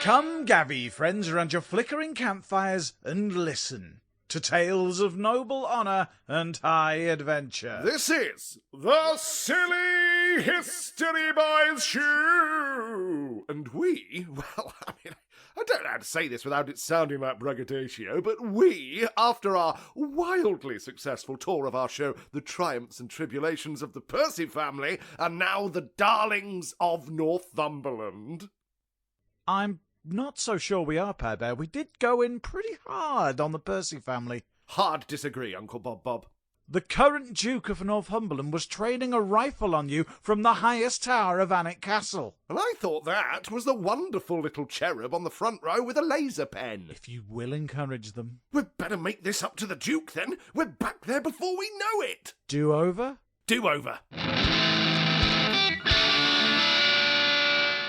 Come gather ye friends around your flickering campfires and listen to tales of noble honour and high adventure. This is the Silly History Boys Show! And we, well, I don't know how to say this without it sounding like braggadocio, but we, after our wildly successful tour of our show, The Triumphs and Tribulations of the Percy Family, are now the darlings of Northumberland. I'm not so sure we are, Père Bear. We did go in pretty hard on the Percy family. Hard disagree, Uncle Bob. The current Duke of Northumberland was training a rifle on you from the highest tower of Wressle Castle. And I thought that was the wonderful little cherub on the front row with a laser pen. If you will encourage them. We'd better make this up to the Duke, then. We're back there before we know it. Do over? Do over.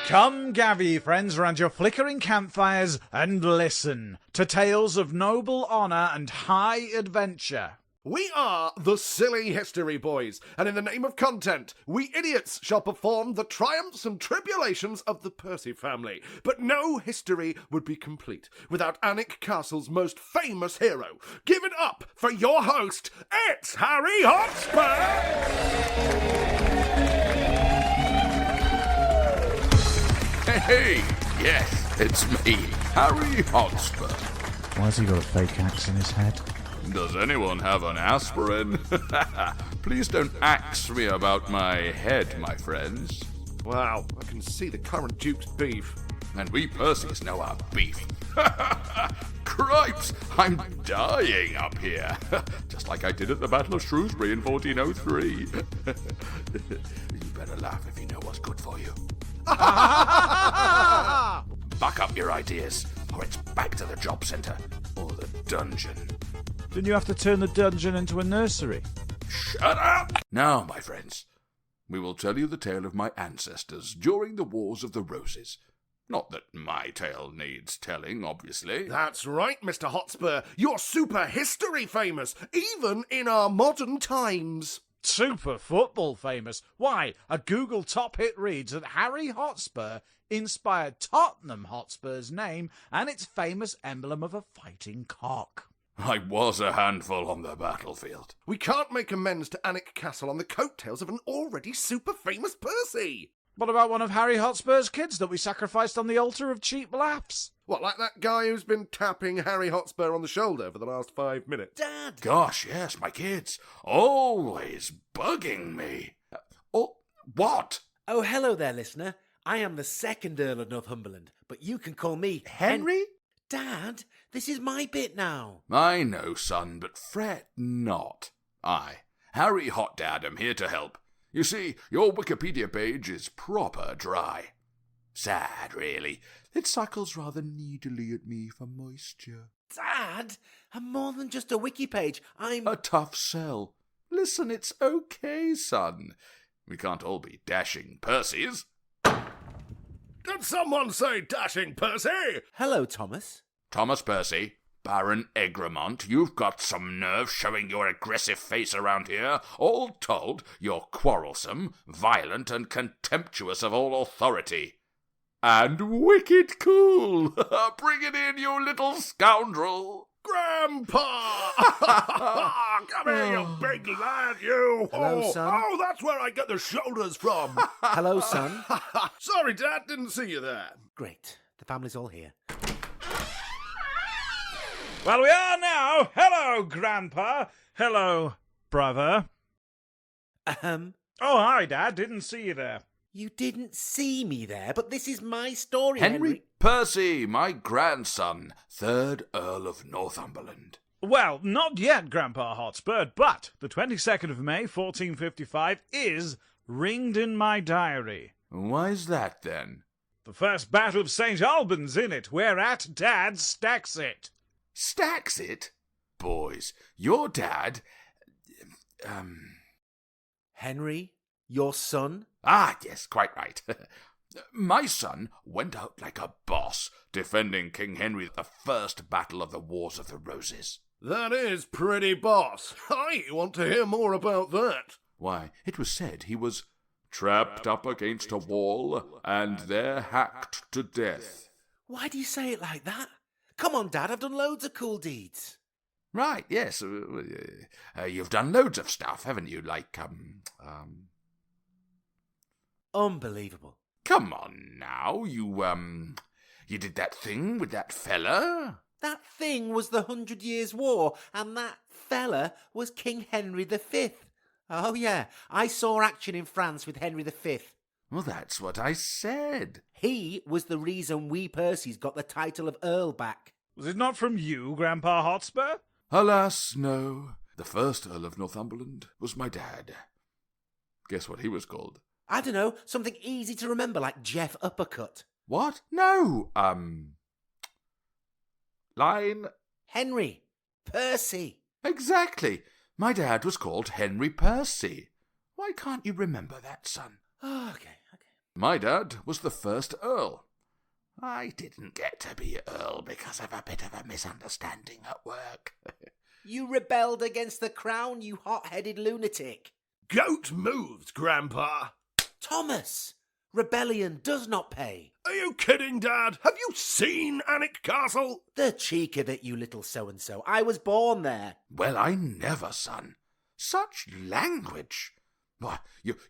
Come gather ye friends around your flickering campfires and listen to tales of noble honour and high adventure. We are the Silly History Boys, and in the name of content, we idiots shall perform the triumphs and tribulations of the Percy family. But no history would be complete without Alnwick Castle's most famous hero. Give it up for your host, it's Harry Hotspur! Hey, yes, it's me, Harry Hotspur. Why's he got a fake axe in his head? Does anyone have an aspirin? Please don't axe me about my head, my friends. Wow, I can see the current Duke's beef. And we Percys know our beef. Cripes, I'm dying up here. Just like I did at the Battle of Shrewsbury in 1403. You better laugh if you know what's good for you. Buck up your ideas, or it's back to the job centre, or the dungeon. Didn't you have to turn the dungeon into a nursery? Shut up! Now, my friends, we will tell you the tale of my ancestors during the Wars of the Roses. Not that my tale needs telling, obviously. That's right, Mr. Hotspur. You're super history famous, even in our modern times. Super football famous. Why, a Google top hit reads that Harry Hotspur inspired Tottenham Hotspur's name and its famous emblem of a fighting cock. I was a handful on the battlefield. We can't make amends to Alnwick Castle on the coattails of an already super famous Percy. What about one of Harry Hotspur's kids that we sacrificed on the altar of cheap laughs? What, like that guy who's been tapping Harry Hotspur on the shoulder for the last 5 minutes? Dad! Gosh, yes, my kids. Always bugging me. Oh, what? Oh, hello there, listener. I am the second Earl of Northumberland, but you can call me Henry? Dad, this is my bit now. I know, son, but fret not. I, Harry Hotdad, am here to help. You see, your Wikipedia page is proper dry. Sad, really. It suckles rather needily at me for moisture. Dad, I'm more than just a wiki page. I'm A tough sell. Listen, it's okay, son. We can't all be dashing Percys. Did someone say dashing Percy? Hello, Thomas. Thomas Percy, Baron Egremont, you've got some nerve showing your aggressive face around here. All told, you're quarrelsome, violent, and contemptuous of all authority. And wicked cool. Bring it in, you little scoundrel. Grandpa! Come here, you big lad, you! Hello, son. Oh, that's where I get the shoulders from. Hello, son. Sorry, Dad, didn't see you there. Great. The family's all here. Well, we are now. Hello, Grandpa. Hello, brother. Oh, hi, Dad. Didn't see you there. you didn't see me there, but this is my story, Henry Percy, my grandson, 3rd Earl of Northumberland. Well, not yet, Grandpa Hotspur, but the 22nd of May, 1455, is ringed in my diary. Why's that, then? The first Battle of St. Albans in it, whereat Dad stacks it. Stacks it? Boys, your dad... Henry, your son? Ah, yes, quite right. My son went out like a boss, defending King Henry the First Battle of the Wars of the Roses. That is pretty boss. I want to hear more about that. Why, it was said he was trapped up against a wall and there hacked to death. Why do you say it like that? Come on, Dad, I've done loads of cool deeds. Right, yes. You've done loads of stuff, haven't you? Like, Unbelievable. Come on now, you did that thing with that fella? That thing was the 100 Years' War, and that fella was King Henry V. Oh, yeah, I saw action in France with Henry V. Well, that's what I said. He was the reason we Percys got the title of Earl back. Was it not from you, Grandpa Hotspur? Alas, no. The first Earl of Northumberland was my dad. Guess what he was called? I don't know, something easy to remember like Jeff Uppercut. What? No, Line? Henry Percy. Exactly. My dad was called Henry Percy. Why can't you remember that, son? Oh, okay. My dad was the first Earl. I didn't get to be Earl because of a bit of a misunderstanding at work. You rebelled against the crown, you hot-headed lunatic. Goat moves, Grandpa. Thomas, rebellion does not pay. Are you kidding, Dad? Have you seen Alnwick Castle? The cheek of it, you little so-and-so. I was born there. Well, I never, son. Such language. Why,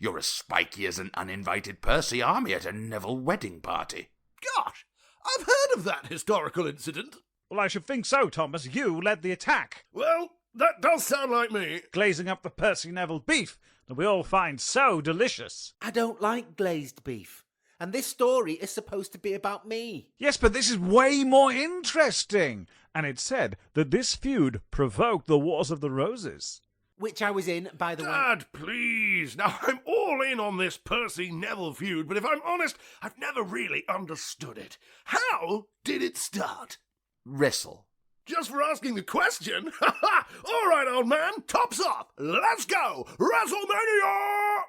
you're as spiky as an uninvited Percy army at a Neville wedding party. Gosh, I've heard of that historical incident. Well, I should think so, Thomas. You led the attack, Well, that does sound like me. glazing up the Percy Neville beef that we all find so delicious. I don't like glazed beef. And this story is supposed to be about me. Yes, but this is way more interesting. And it's said that this feud provoked the Wars of the Roses. Which I was in, by the way. Dad, please. Now, I'm all in on this Percy Neville feud, but if I'm honest, I've never really understood it. How did it start? Wrestle. Just for asking the question? All right, old man, tops off. Let's go. WrestleMania!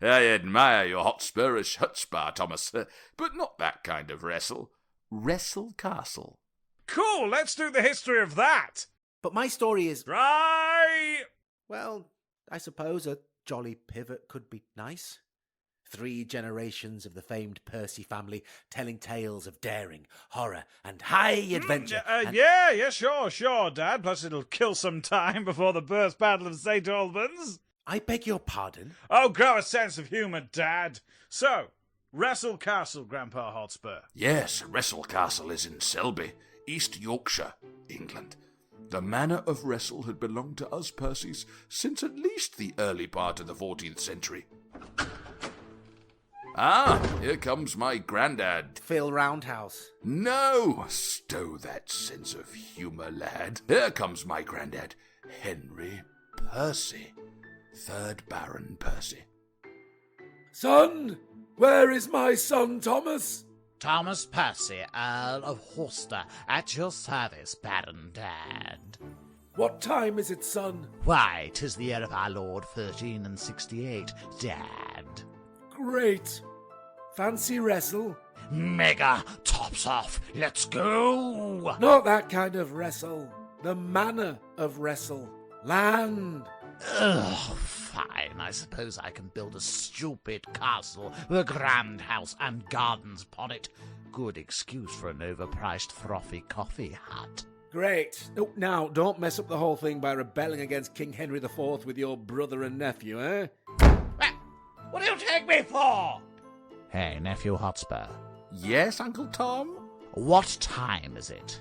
I admire your Hotspurish chutzpah, Thomas, but not that kind of wrestle. Wressle Castle. Cool, let's do the history of that. But my story is, Right. well, I suppose a jolly pivot could be nice. 3 generations of the famed Percy family telling tales of daring, horror, and high adventure. Yeah, sure, Dad. Plus it'll kill some time before the Burst Battle of St. Albans. I beg your pardon? Oh, grow a sense of humour, Dad. So, Wressle Castle, Grandpa Hotspur. Yes, Wressle Castle is in Selby, East Yorkshire, England. The manor of Wressle had belonged to us Percys since at least the early part of the 14th century. Ah, here comes my grandad. Phil Roundhouse. No, stow that sense of humour, lad. Here comes my grandad, Henry Percy, 3rd Baron Percy. Son, where is my son Thomas? Thomas Percy, Earl of Worcester, at your service, Baron Dad. What time is it, son? Why, 'tis the year of our Lord 1368, Dad. Great. Fancy wrestle? Mega tops off, let's go! Not that kind of wrestle. The manor of wrestle. Land. Ugh, fine, I suppose I can build a stupid castle with a grand house and gardens upon it. Good excuse for an overpriced frothy coffee hut. Great. Oh, now, don't mess up the whole thing by rebelling against King Henry IV with your brother and nephew, eh? What do you take me for? Hey, Nephew Hotspur, Yes, Uncle Tom? what time is it?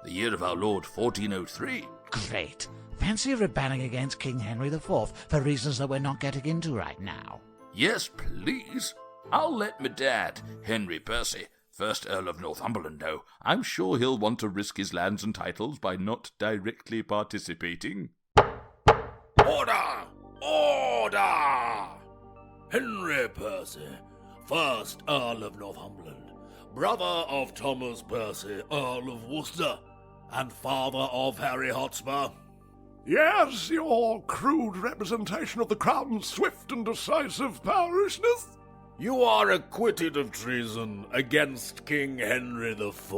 The year of our Lord 1403. Great. Fancy rebelling against King Henry IV for reasons that we're not getting into right now. Yes, please. I'll let my dad, Henry Percy, 1st Earl of Northumberland, know. I'm sure he'll want to risk his lands and titles by not directly participating. Order! Order! Henry Percy, 1st Earl of Northumberland, brother of Thomas Percy, Earl of Worcester, and father of Harry Hotspur. Yes, your crude representation of the Crown's swift and decisive powerishness. You are acquitted of treason against King Henry IV.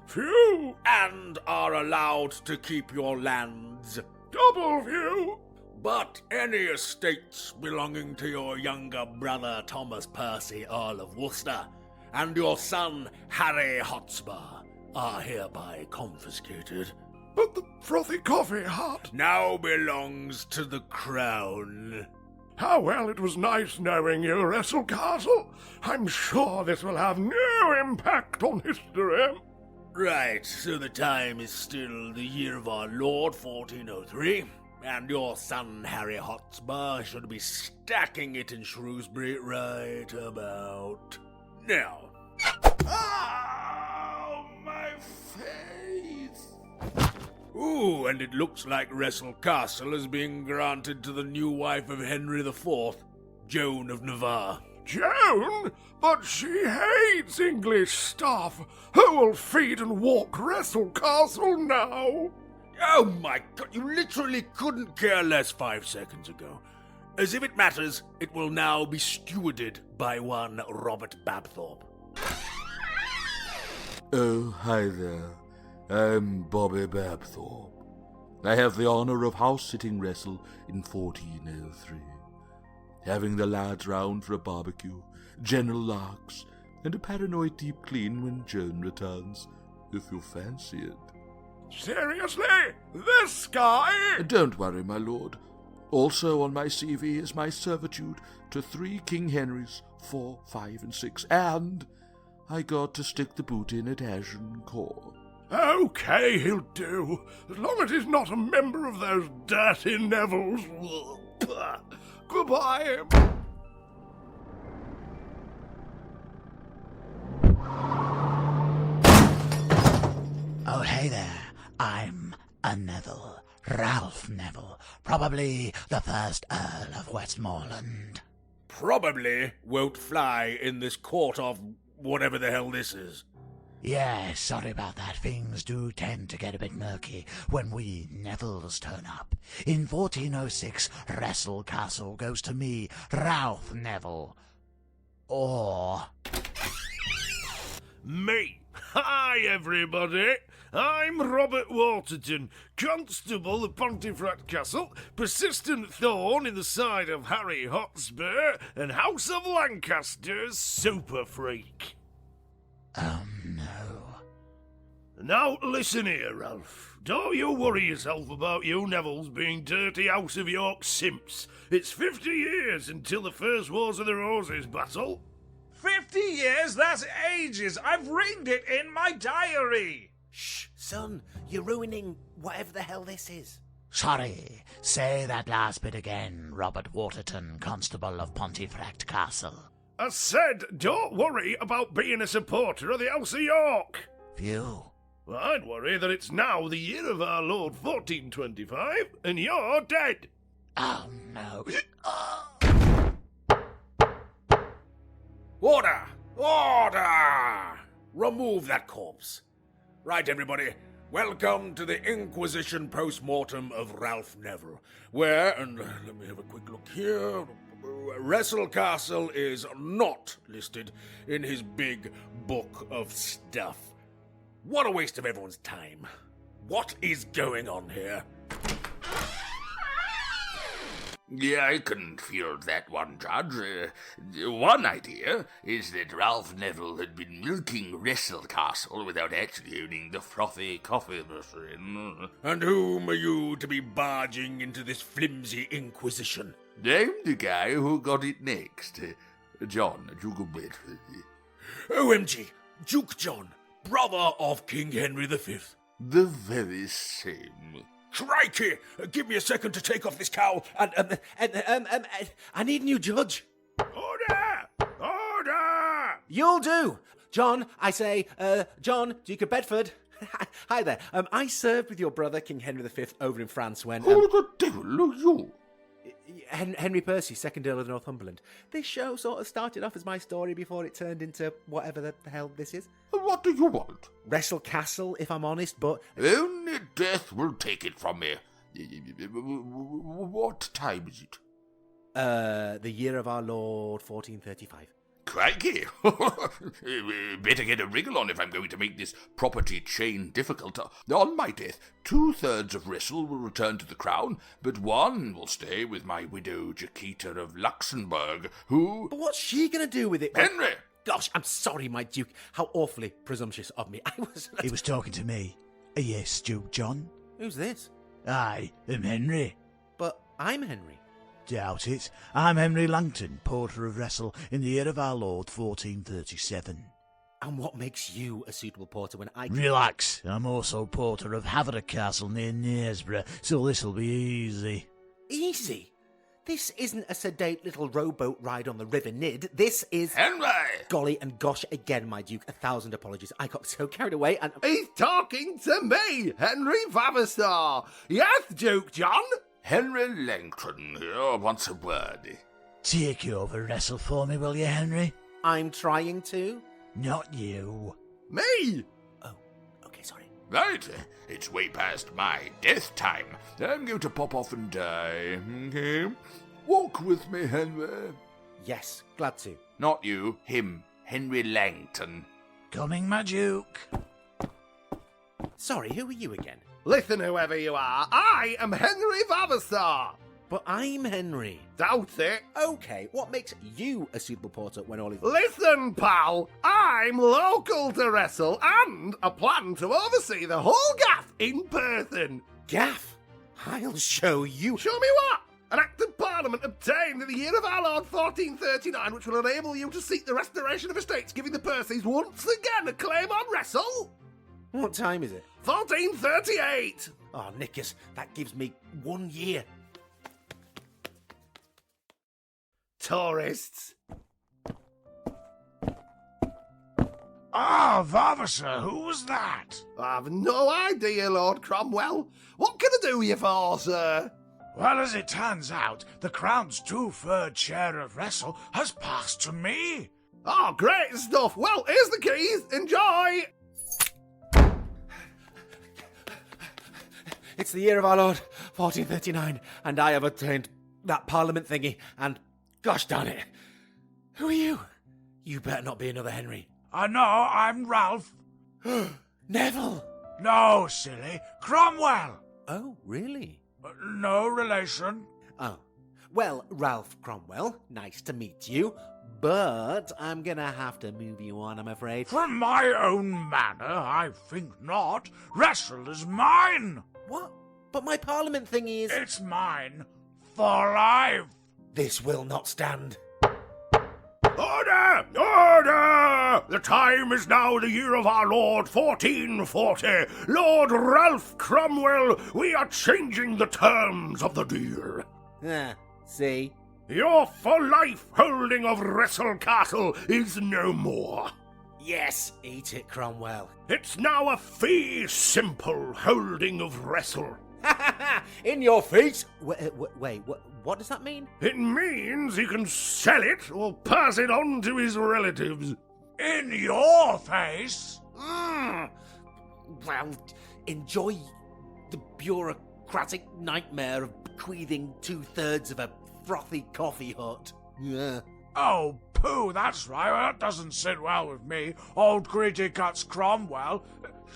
Phew! And are allowed to keep your lands. Double phew! But any estates belonging to your younger brother Thomas Percy, Earl of Worcester, and your son, Harry Hotspur, are hereby confiscated. But the frothy coffee hut. Now belongs to the crown. How well it was nice knowing you, Wressle Castle. I'm sure this will have no impact on history. Right, so the time is still the year of our Lord 1403, and your son Harry Hotspur should be stacking it in Shrewsbury right about now. Oh, my face! Ooh, and it looks like Wressle Castle is being granted to the new wife of Henry IV, Joan of Navarre. Joan? But she hates English stuff. Who will feed and walk Wressle Castle now? Oh my god, you literally couldn't care less 5 seconds ago. As if it matters, it will now be stewarded by one Robert Babthorpe. Oh, hi there. I'm Bobby Babthorpe. I have the honour of house-sitting Wressle in 1403. Having the lads round for a barbecue, general larks, and a paranoid deep clean when Joan returns, if you fancy it. Seriously? This guy? Don't worry, my lord. Also on my CV is my servitude to 3 King Henrys, 4, 5, and 6, and I got to stick the boot in at Agincourt. Okay, he'll do. As long as he's not a member of those dirty Nevilles. Goodbye. Oh, hey there. I'm a Neville. Ralph Neville. Probably the first Earl of Westmoreland. Probably won't fly in this court of whatever the hell this is. Yeah, sorry about that. Things do tend to get a bit murky when we Nevilles turn up. In 1406, Wressle Castle goes to me, Ralph Neville. Or... Me. Hi, everybody. I'm Robert Waterton, Constable of Pontefract Castle, persistent thorn in the side of Harry Hotspur, and House of Lancaster's super freak. Oh, no. Now, listen here, Ralph. Don't you worry yourself about you Nevilles being dirty House of York simps. It's 50 years until the First Wars of the Roses battle. 50 years? That's ages. I've written it in my diary. Shh, son, you're ruining whatever the hell this is. Sorry, say that last bit again, Robert Waterton, Constable of Pontefract Castle. I said, don't worry about being a supporter of the House of York. Phew. Well, I'd worry that it's now the year of our Lord 1425, and you're dead. Oh, no. Order! Order! Remove that corpse. Right, everybody. Welcome to the Inquisition post-mortem of Ralph Neville, where, and let me have a quick look here, Wressle Castle is not listed in his big book of stuff. What a waste of everyone's time. What is going on here? Yeah, I can field that one, Judge. One idea is that Ralph Neville had been milking Wressle Castle without actually owning the frothy coffee machine. And whom are you to be barging into this flimsy inquisition? I'm the guy who got it next. John, Duke of Bedford. OMG, Duke John, brother of King Henry V. The very same. Crikey! Give me a second to take off this cowl. I need a new judge. Order! Order! You'll do. John, I say, John, Duke of Bedford. Hi there. I served with your brother, King Henry V, over in France when... Who the devil are you? Henry Percy, 2nd Earl of Northumberland. This show sort of started off as my story before it turned into whatever the hell this is. What do you want? Wressle Castle, if I'm honest, but... Only death will take it from me. What time is it? The year of our Lord, 1435. Crikey! Better get a wriggle on if I'm going to make this property chain difficult. On my death, 2/3 of Wressle will return to the crown, but 1 will stay with my widow Jaquita of Luxembourg, who... But what's she going to do with it? Henry! Gosh, I'm sorry, my Duke. How awfully presumptuous of me. He was talking to me. Yes, Duke John. Who's this? I am Henry. But I'm Henry. Doubt it. I'm Henry Langton, porter of Wressle, in the year of our Lord 1437. And what makes you a suitable porter when I... Relax. I'm also porter of Wressle Castle near Knaresborough, so this'll be easy. Easy? This isn't a sedate little rowboat ride on the River Nid. This is... Henry! Golly and gosh again, my Duke. 1,000 apologies. I got so carried away and... He's talking to me, Henry Vavasor. Yes, Duke John? Henry Langton here wants a word. Take over Wressle for me, will you, Henry? I'm trying to. Not you. Me? Oh, okay, sorry. Right, it's way past my death time. I'm going to pop off and die. Okay? Walk with me, Henry. Yes, glad to. Not you, him, Henry Langton. Coming, my Duke. Sorry, who are you again? Listen, whoever you are, I am Henry Vavasor. But I'm Henry. Doubt it. Okay, what makes you a suitable porter when all is... Listen, pal, I'm local to Wressle and I plan to oversee the whole gaff in person. Gaff? I'll show you. Show me what? An Act of Parliament obtained in the year of our Lord 1439 which will enable you to seek the restoration of estates, giving the Percys once again a claim on Wressle. What time is it? 1438. Oh, knickers, that gives me 1 year. Tourists. Ah, Vavasor, who was that? I've no idea, Lord Cromwell. What can I do you for, sir? Well, as it turns out, the Crown's 2/3 share of Wressle has passed to me. Oh, great stuff. Well, here's the keys. Enjoy. It's the year of our Lord, 1439, and I have obtained that Parliament thingy, and gosh darn it. Who are you? You better not be another Henry. No, I'm Ralph. Neville! No, silly, Cromwell. Oh, really? No relation. Oh. Well, Ralph Cromwell, nice to meet you, but I'm gonna have to move you on, I'm afraid. From my own manor, I think not. Wressle is mine. What? But my Parliament thingy is... It's mine. For life. This will not stand. Order! Order! The time is now the year of our Lord 1440. Lord Ralph Cromwell, we are changing the terms of the deal. See? Your for-life holding of Wressle Castle is no more. Yes, eat it, Cromwell. It's now a fee simple holding of Wressle. In your face? Wait, what does that mean? It means he can sell it or pass it on to his relatives. In your face. Well, enjoy the bureaucratic nightmare of bequeathing 2/3 of a frothy coffee hut. Yeah. Oh, pooh, that's right. Well, that doesn't sit well with me, old greedy guts Cromwell.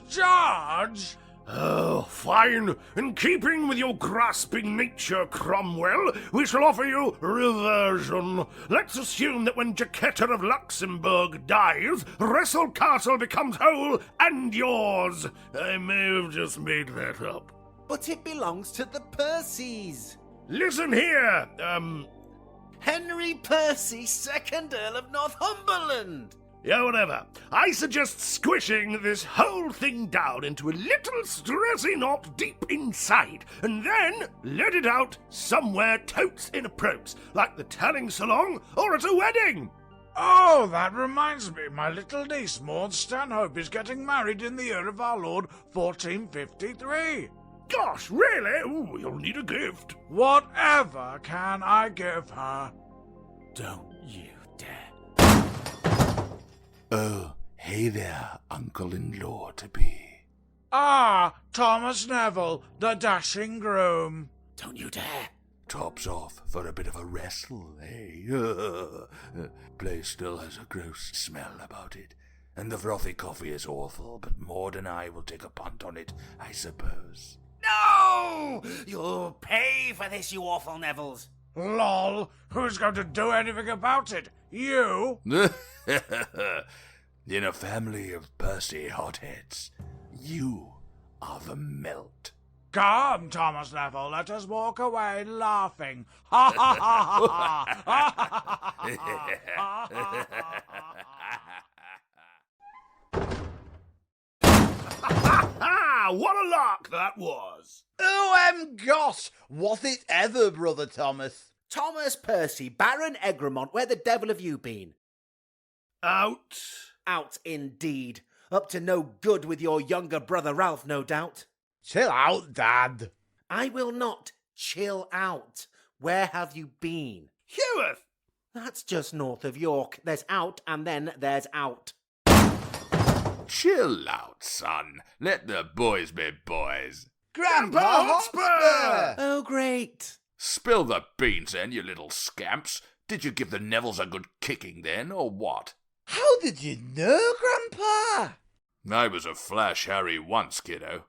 Judge! Oh, fine. In keeping with your grasping nature, Cromwell, we shall offer you reversion. Let's assume that when Jacquetta of Luxembourg dies, Wressle Castle becomes whole and yours. I may have just made that up. But it belongs to the Percys. Listen here, Henry Percy, 2nd Earl of Northumberland. Yeah, whatever. I suggest squishing this whole thing down into a little stressy knot deep inside, and then let it out somewhere totes inappropriate, like the tanning salon or at a wedding. Oh, that reminds me. My little niece, Maud Stanhope, is getting married in the year of our Lord 1453. Gosh, really? Ooh, you'll need a gift. Whatever can I give her? Don't you dare. Oh, hey there, uncle-in-law to be. Ah, Thomas Neville, the dashing groom. Don't you dare. Tops off for a bit of a wrestle, eh? Place still has a gross smell about it, and the frothy coffee is awful, but Maud and I will take a punt on it, I suppose. No! You'll pay for this, you awful Nevilles. Lol, who's going to do anything about it? You? In a family of Percy hotheads, you are the melt. Come, Thomas Neville, let us walk away laughing. Ha ha ha Ah, what a lark that was! OMGosh! Was it ever, Brother Thomas? Thomas Percy, Baron Egremont, where the devil have you been? Out. Out indeed. Up to no good with your younger brother Ralph, no doubt. Chill out, Dad. I will not chill out. Where have you been? Heweth! That's just north of York. There's out and then there's out. Chill out, son. Let the boys be boys. Grandpa Hotspur! Oh, great. Spill the beans then, you little scamps. Did you give the Nevilles a good kicking then, or what? How did you know, Grandpa? I was a flash Harry once, kiddo.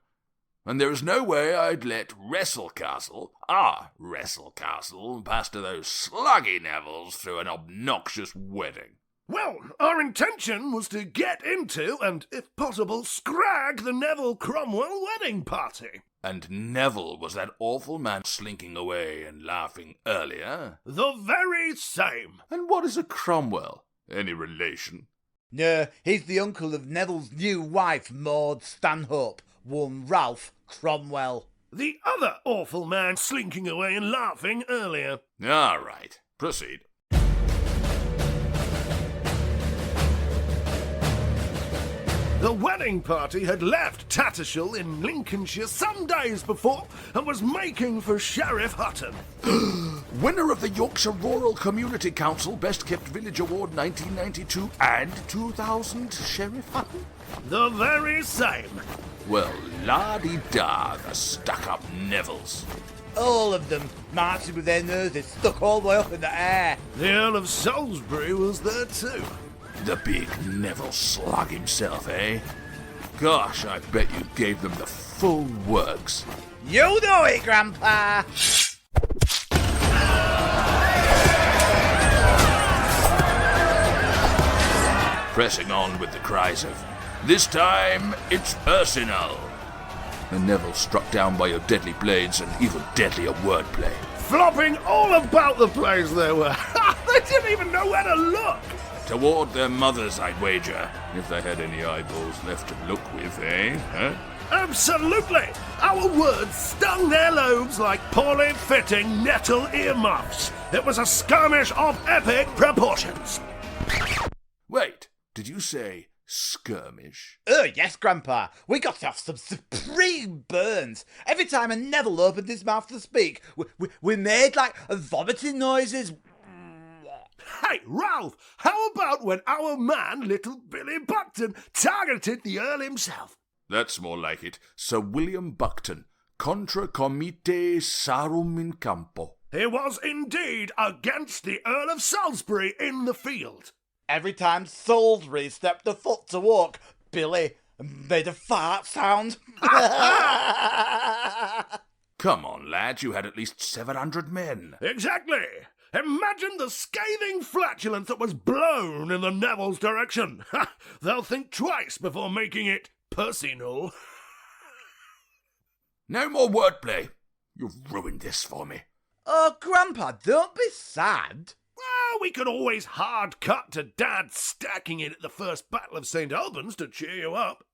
And there is no way I'd let Wressle Castle, our Wressle Castle, pass to those sluggy Nevilles through an obnoxious wedding. Well, our intention was to get into, and if possible, scrag the Neville Cromwell wedding party. And Neville was that awful man slinking away and laughing earlier? The very same. And what is a Cromwell? Any relation? No, he's the uncle of Neville's new wife, Maud Stanhope, one Ralph Cromwell. The other awful man slinking away and laughing earlier. All right, proceed. The wedding party had left Tattershall in Lincolnshire some days before and was making for Sheriff Hutton. Winner of the Yorkshire Rural Community Council Best Kept Village Award 1992 and 2000, Sheriff Hutton? The very same. Well, la-di-da, the stuck-up Nevilles. All of them, marching with their noses stuck all the way up in the air. The Earl of Salisbury was there too. The big Neville slug himself, eh? Gosh, I bet you gave them the full works. You know it, Grandpa! Pressing on with the cries of, "This time, it's personal!" The Neville struck down by your deadly blades and even deadlier wordplay. Flopping all about the place they were. They didn't even know where to look. Toward their mothers, I'd wager, if they had any eyeballs left to look with, eh? Huh? Absolutely. Our words stung their lobes like poorly fitting nettle earmuffs. It was a skirmish of epic proportions. Wait, did you say skirmish? Oh, yes, Grandpa. We got off some supreme burns. Every time a Neville opened his mouth to speak, we made like vomiting noises. Hey, Ralph, how about when our man, little Billy Buckton, targeted the Earl himself? That's more like it. Sir William Buckton, contra comite sarum in campo. He was indeed against the Earl of Salisbury in the field. Every time Salisbury stepped a foot to walk, Billy made a fart sound. Come on, lads, you had at least 700 men. Exactly. Imagine the scathing flatulence that was blown in the Neville's direction. They'll think twice before making it personal. No more wordplay. You've ruined this for me. Oh, Grandpa, don't be sad. Well, we could always hard cut to Dad stacking it at the First Battle of St. Albans to cheer you up.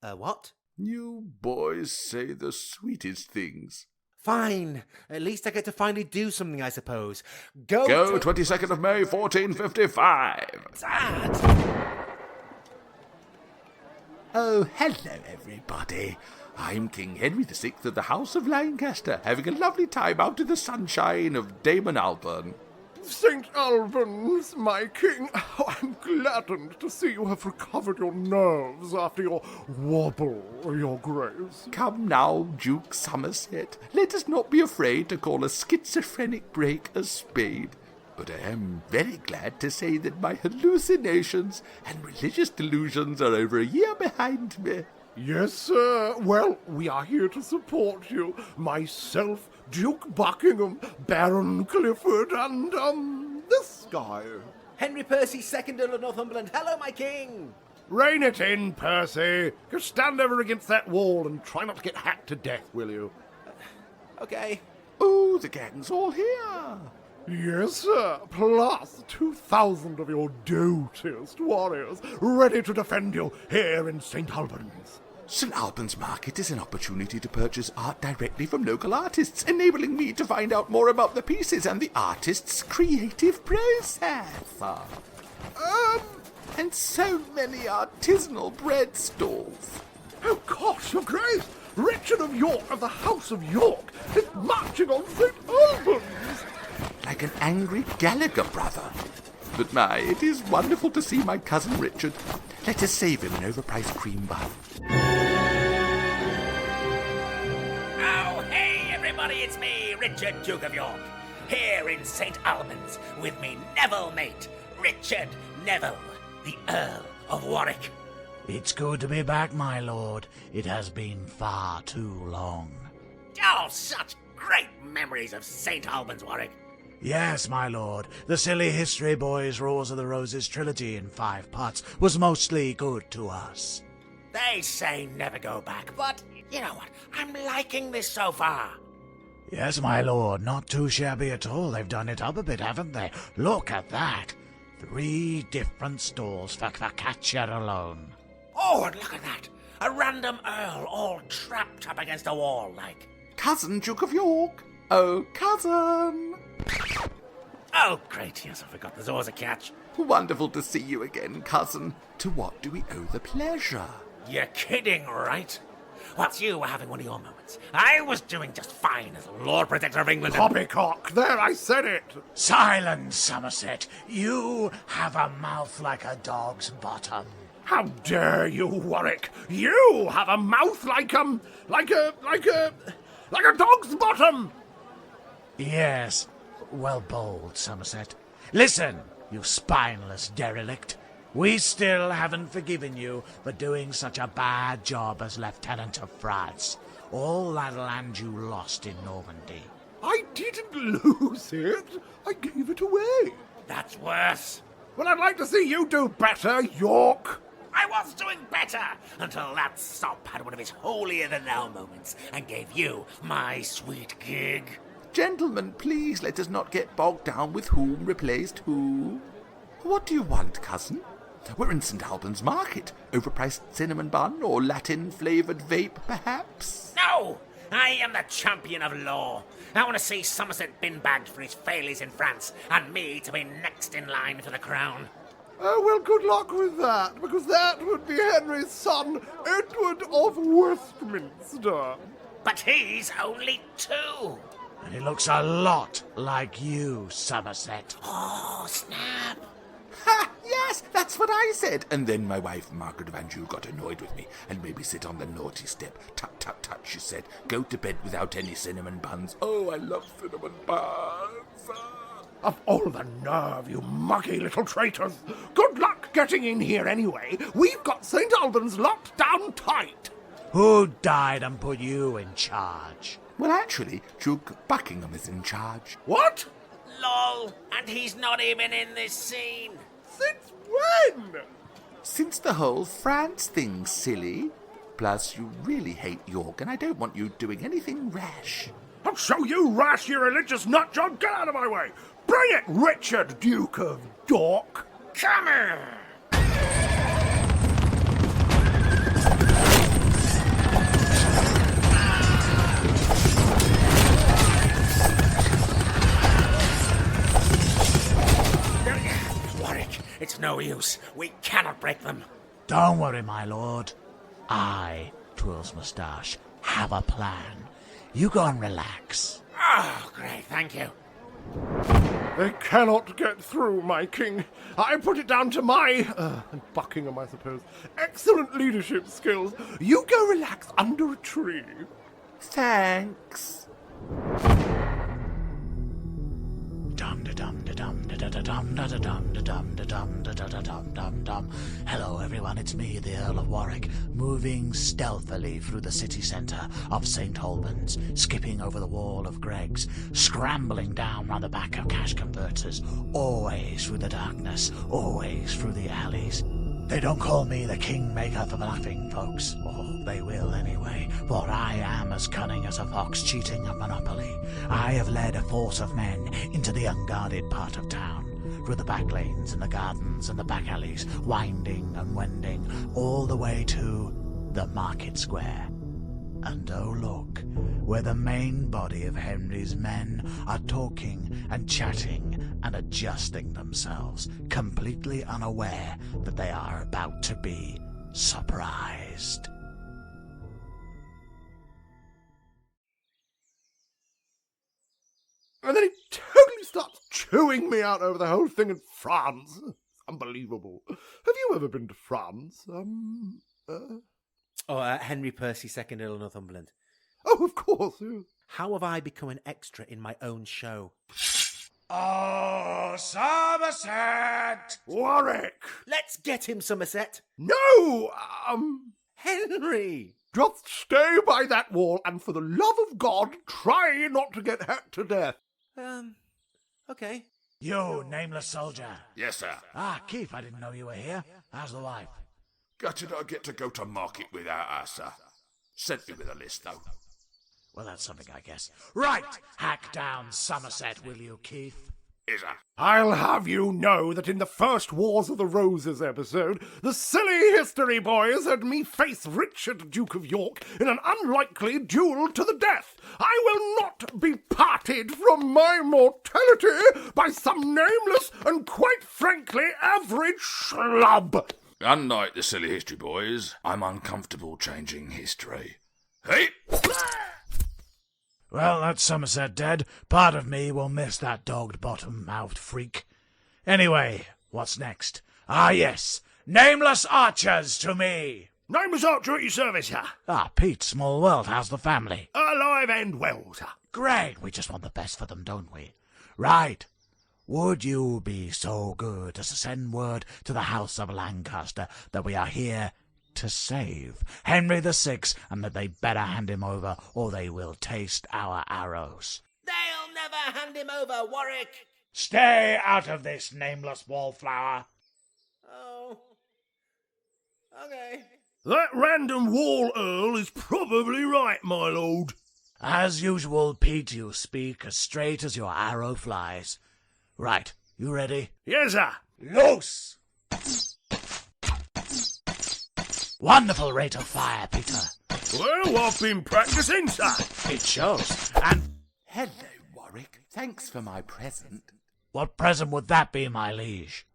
What? You boys say the sweetest things. Fine. At least I get to finally do something, I suppose. Go 22nd of May, 1455. Dad! Oh, hello, everybody. I'm King Henry VI of the House of Lancaster, having a lovely time out in the sunshine of Damon Alburn. St. Albans, my king, I'm gladdened to see you have recovered your nerves after your wobble, your grace. Come now, Duke Somerset, let us not be afraid to call a schizophrenic break a spade. But I am very glad to say that my hallucinations and religious delusions are over a year behind me. Yes, sir. Well, we are here to support you. Myself, Duke Buckingham, Baron Clifford, and, this guy. Henry Percy, 2nd Earl of Northumberland. Hello, my king! Rein it in, Percy. Just stand over against that wall and try not to get hacked to death, will you? Okay. Oh, the gang's all here. Yes, sir. Plus 2,000 of your doughtiest warriors ready to defend you here in St. Albans. St. Albans Market is an opportunity to purchase art directly from local artists, enabling me to find out more about the pieces and the artist's creative process. And so many artisanal bread stalls. Oh, gosh, your grace! Richard of York of the House of York is marching on St. Albans! Like an angry Gallagher brother. But my, it is wonderful to see my cousin Richard. Let us save him an overpriced cream bun. Oh, hey, everybody, it's me, Richard, Duke of York, here in St. Albans with me Neville mate, Richard Neville, the Earl of Warwick. It's good to be back, my lord. It has been far too long. Oh, such great memories of St. Albans, Warwick. Yes, my lord. The Silly History Boys' Wars of the Roses trilogy in 5 parts was mostly good to us. They say never go back, but you know what? I'm liking this so far. Yes, my lord. Not too shabby at all. They've done it up a bit, haven't they? Look at that. 3 different stalls for Focaccia alone. Oh, and look at that. A random earl all trapped up against a wall, like. Cousin Duke of York. Oh, cousin. Oh, great. Yes, I forgot. There's always a catch. Wonderful to see you again, cousin. To what do we owe the pleasure? You're kidding, right? Whilst you were having one of your moments, I was doing just fine as Lord Protector of England. Poppycock! There, I said it! Silence, Somerset. You have a mouth like a dog's bottom. How dare you, Warwick? You have a mouth like a dog's bottom! Yes. Well bowled, Somerset. Listen, you spineless derelict. We still haven't forgiven you for doing such a bad job as Lieutenant of France. All that land you lost in Normandy. I didn't lose it. I gave it away. That's worse. Well, I'd like to see you do better, York. I was doing better until that sop had one of his holier-than-thou moments and gave you my sweet gig. Gentlemen, please let us not get bogged down with whom replaced who. What do you want, cousin? We're in St. Albans Market. Overpriced cinnamon bun or Latin-flavoured vape, perhaps? No! I am the champion of law. I want to see Somerset bin-bagged for his failures in France and me to be next in line for the crown. Oh, well, good luck with that, because that would be Henry's son, Edward of Westminster. But he's only 2. And he looks a lot like you, Somerset. Oh, snap. Ha! Yes, that's what I said. And then my wife, Margaret of Anjou, got annoyed with me and made me sit on the naughty step. Tut, tut, tut, she said. Go to bed without any cinnamon buns. Oh, I love cinnamon buns. Of all the nerve, you muggy little traitors. Good luck getting in here anyway. We've got St. Albans locked down tight. Who died and put you in charge? Well, actually, Duke Buckingham is in charge. What? Lol, and he's not even in this scene. Since when? Since the whole France thing, silly. Plus, you really hate York, and I don't want you doing anything rash. I'll show you rash, you religious nutjob. Get out of my way. Bring it, Richard, Duke of York. Come here. Warwick, it's no use. We cannot break them. Don't worry, my lord. I, Twirl's moustache, have a plan. You go and relax. Oh, great, thank you. They cannot get through, my king. I put it down to my, and Buckingham, I suppose, excellent leadership skills. You go relax under a tree. Thanks. Time to Hello everyone, it's me, the Earl of Warwick, moving stealthily through the city centre of St. Albans, skipping over the wall of Greggs, scrambling down round the back of cash converters, always through the darkness, always through the alleys. They don't call me the Kingmaker for nothing, folks. Oh, they will anyway, for I am as cunning as a fox cheating at Monopoly. I have led a force of men into the unguarded part of town, through the back lanes and the gardens and the back alleys, winding and wending, all the way to the market square. And oh look, where the main body of Henry's men are talking and chatting and adjusting themselves, completely unaware that they are about to be surprised. And then he totally starts chewing me out over the whole thing in France. Unbelievable. Have you ever been to France? Henry Percy, 2nd Earl of Northumberland. Oh, of course. How have I become an extra in my own show? Oh, Somerset! Warwick! Let's get him, Somerset. No! Henry! Just stay by that wall and for the love of God, try not to get hacked to death. Okay. You, nameless soldier. Yes, sir. Ah, Keith, I didn't know you were here. How's the wife? Gutted I get to go to market without her, sir. Sent me with a list, though. Well, that's something, I guess. Right, hack down Somerset, will you, Keith? Is her? I'll have you know that in the first Wars of the Roses episode, the silly history boys had me face Richard, Duke of York, in an unlikely duel to the death. I will not be parted from my mortality by some nameless and, quite frankly, average schlub. Unlike the silly history boys, I'm uncomfortable changing history. Hey! Well, that's Somerset dead. Part of me will miss that dogged bottom-mouthed freak. Anyway, what's next? Ah, yes, nameless archers to me. Nameless archer at your service, sir. Ah, Pete, small world, how's the family? Alive and well, sir. Great, we just want the best for them, don't we? Right. Would you be so good as to send word to the House of Lancaster that we are here to save Henry VI, and that they better hand him over, or they will taste our arrows. They'll never hand him over, Warwick. Stay out of this, nameless wallflower. Oh. Okay. That random wall earl is probably right, my lord. As usual, Pete, you speak as straight as your arrow flies. Right, you ready? Yes, sir. Loose! Wonderful rate of fire, Peter. Well, I've been practicing, sir. It shows. And Hello, Warwick. Thanks for my present. what present would that be, my liege?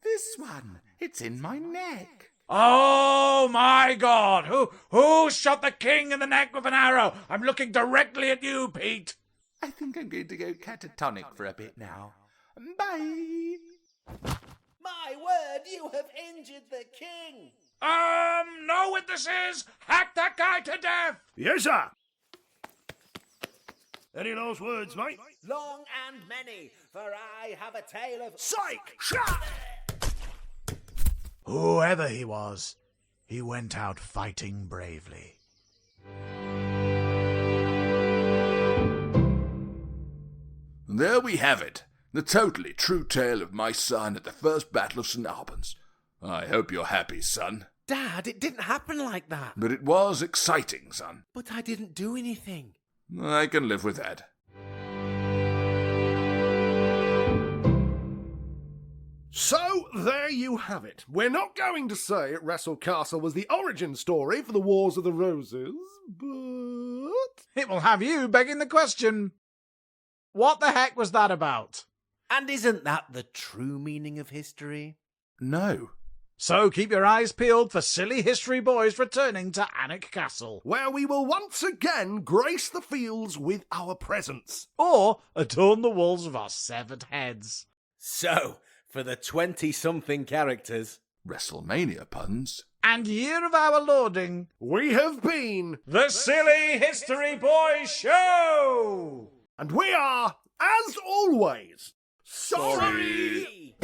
This one. It's in my neck. Oh my God! Who shot the king in the neck with an arrow? I'm looking directly at you, Pete. I think I'm going to go catatonic for a bit now. Bye. My word, you have injured the king. No witnesses! Hack that guy to death! Yes, sir. Any last words, mate? Long and many, for I have a tale of... Psych! Shut! Whoever he was, he went out fighting bravely. There we have it. The totally true tale of my son at the First Battle of St. Albans. I hope you're happy, son. Dad, it didn't happen like that. But it was exciting, son. But I didn't do anything. I can live with that. So, there you have it. We're not going to say Wressle Castle was the origin story for the Wars of the Roses, but... It will have you begging the question. What the heck was that about? And isn't that the true meaning of history? No. So keep your eyes peeled for silly history boys returning to Alnwick Castle. where we will once again grace the fields with our presence. Or adorn the walls of our severed heads. So, for the 20-something characters... WrestleMania puns. And year of our lording, We have been, the Silly History Boys Show! and we are, as always, Sorry!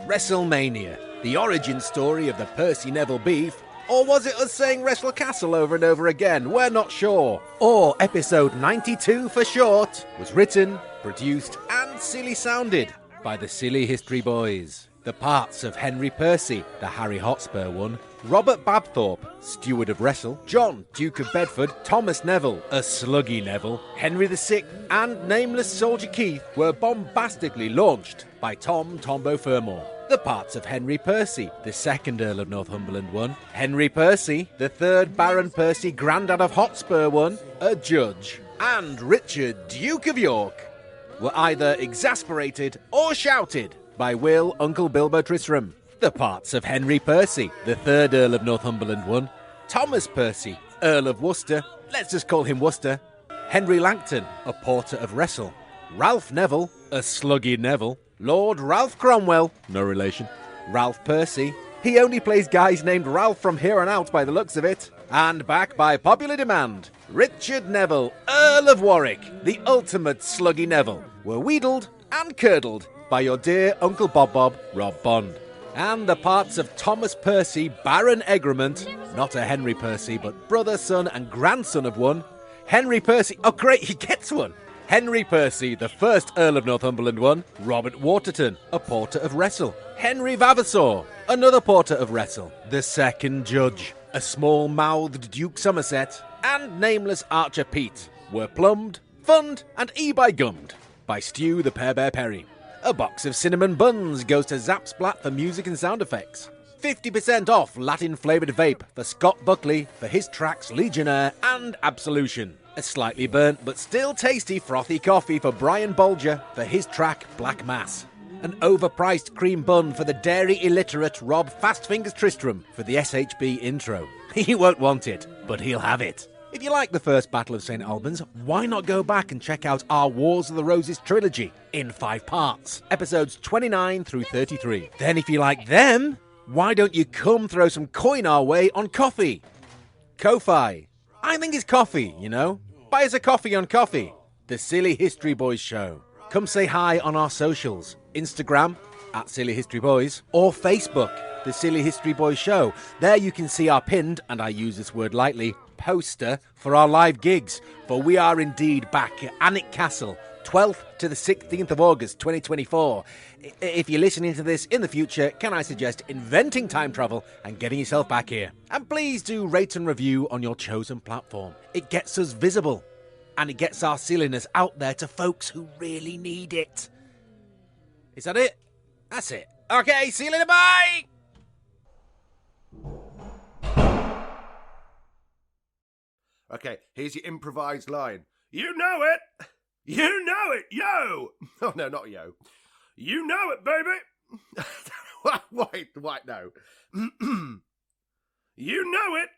WrestleMania, the origin story of the Percy Neville beef, or was it us saying Wressle Castle over and over again? We're not sure. Or episode 92 for short, was written, produced and silly sounded by the Silly History Boys. The parts of Henry Percy, the Harry Hotspur one, Robert Babthorpe, Steward of Wressle, John, Duke of Bedford, Thomas Neville, a sluggy Neville, Henry VI, and nameless Soldier Keith were bombastically launched by Tom Tombo Fermor. The parts of Henry Percy, the second Earl of Northumberland one, Henry Percy, the third Baron Percy, Grandad of Hotspur one, a judge, and Richard, Duke of York, were either exasperated or shouted by Will Uncle Bilbo Tristram. The parts of Henry Percy, the third Earl of Northumberland one, Thomas Percy, Earl of Worcester, let's just call him Worcester, Henry Langton, a porter of Wressle, Ralph Neville, a sluggy Neville, Lord Ralph Cromwell, no relation, Ralph Percy, he only plays guys named Ralph from here on out by the looks of it, and back by popular demand, Richard Neville, Earl of Warwick, the ultimate sluggy Neville, were wheedled and curdled by your dear Uncle Bob Rob Bond. And the parts of Thomas Percy, Baron Egremont, not a Henry Percy, but brother, son and grandson of one, Henry Percy, oh great, he gets one, Henry Percy, the first Earl of Northumberland one, Robert Waterton, a porter of Wressle, Henry Vavasor, another porter of Wressle, the second judge, a small-mouthed Duke Somerset, and nameless Archer Pete, were plumbed, funned and e-by-gummed by Stew the Pear Bear Perry. A box of cinnamon buns goes to ZapSplat for music and sound effects. 50% off Latin-flavoured vape for Scott Buckley for his tracks Legionnaire and Absolution. A slightly burnt but still tasty frothy coffee for Brian Bolger for his track Black Mass. An overpriced cream bun for the dairy illiterate Rob Fastfingers Tristram for the SHB intro. He won't want it, but he'll have it. If you like the first Battle of St. Albans, why not go back and check out our Wars of the Roses trilogy in 5 parts, episodes 29 through 33. Then if you like them, why don't you come throw some coin our way on Coffee? Ko-Fi. I think it's coffee, you know. Buy us a coffee on Coffee. The Silly History Boys Show. Come say hi on our socials. Instagram, at Silly History Boys, or Facebook, The Silly History Boys Show. There you can see our pinned, and I use this word lightly, poster for our live gigs, for we are indeed back at Alnwick Castle, 12th to the 16th of August 2024. If you're listening to this in the future, can I suggest inventing time travel and getting yourself back here? And please do rate and review on your chosen platform. It gets us visible, and it gets our silliness out there to folks who really need it. Is that it? That's it. Okay, see you later, bye! Okay, here's your improvised line. You know it! You know it, yo! Oh, no, not yo. You know it, baby! Wait, no. You know it!